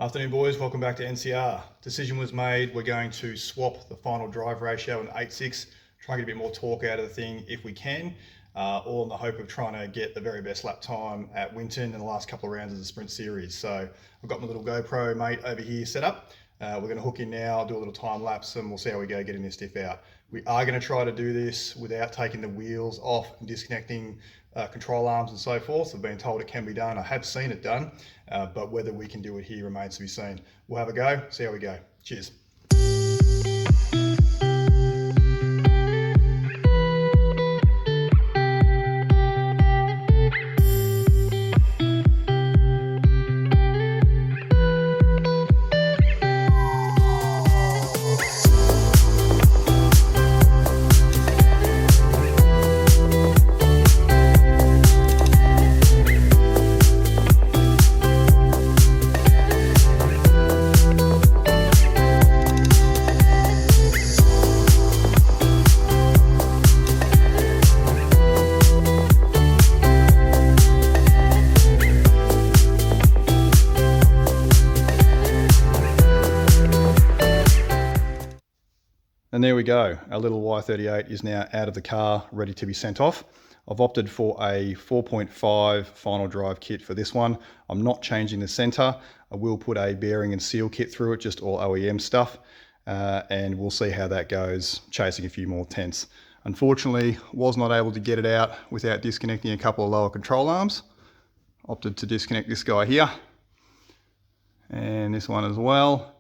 Afternoon boys, welcome back to NCR. Decision was made, we're going to swap the final drive ratio in 8.6, try and get a bit more torque out of the thing if we can, all in the hope of trying to get the very best lap time at Winton in the last couple of rounds of the sprint series. So I've got my little GoPro mate over here set up. We're going to hook in now, do a little time lapse, and we'll see how we go getting this diff out. We are going to try to do this without taking the wheels off and disconnecting control arms and so forth. I've been told it can be done. I have seen it done, but whether we can do it here remains to be seen. We'll have a go, see how we go. Cheers. And there we go, our little Y38 is now out of the car, ready to be sent off. I've opted for a 4.5 final drive kit for this one. I'm not changing the center. I will put a bearing and seal kit through it, just all OEM stuff, and we'll see how that goes, chasing a few more tenths. Unfortunately, was not able to get it out without disconnecting a couple of lower control arms. Opted to disconnect this guy here, and this one as well,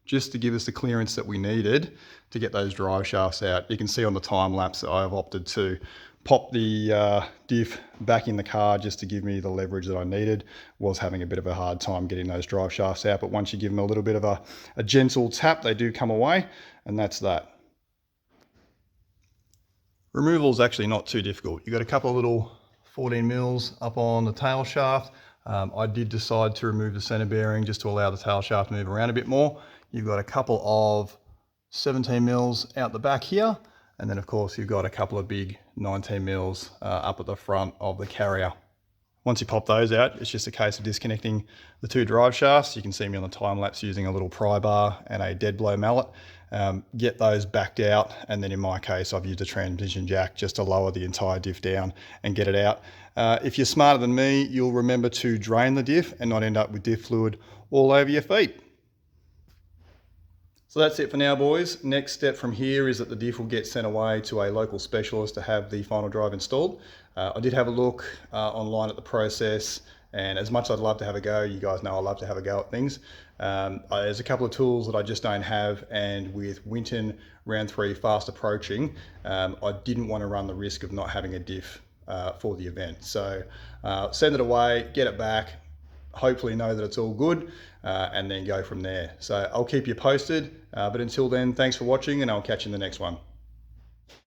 just to give us the clearance that we needed to get those drive shafts out. You can see on the time lapse that I've opted to pop the diff back in the car just to give me the leverage that I needed. Was having a bit of a hard time getting those drive shafts out, but once you give them a little bit of a gentle tap, they do come away, and that's that. Removal is actually not too difficult. You've got a couple of little 14 mils up on the tail shaft. I did decide to remove the center bearing just to allow the tail shaft to move around a bit more. You've got a couple of 17 mils out the back here, and then of course you've got a couple of big 19 mils up at the front of the carrier. Once you pop those out, it's just a case of disconnecting the two drive shafts. You can see me on the time lapse using a little pry bar and a dead blow mallet. Get those backed out, and then in my case I've used a transmission jack just to lower the entire diff down and get it out. If you're smarter than me, you'll remember to drain the diff and not end up with diff fluid all over your feet. So that's it for now, boys. Next step from here is that the diff will get sent away to a local specialist to have the final drive installed. I did have a look online at the process, and as much as I'd love to have a go, you guys know I love to have a go at things. There's a couple of tools that I just don't have, and with Winton round 3 fast approaching, I didn't want to run the risk of not having a diff for the event. So send it away, get it back, hopefully know that it's all good, and then go from there. So I'll keep you posted, but until then, thanks for watching, and I'll catch you in the next one.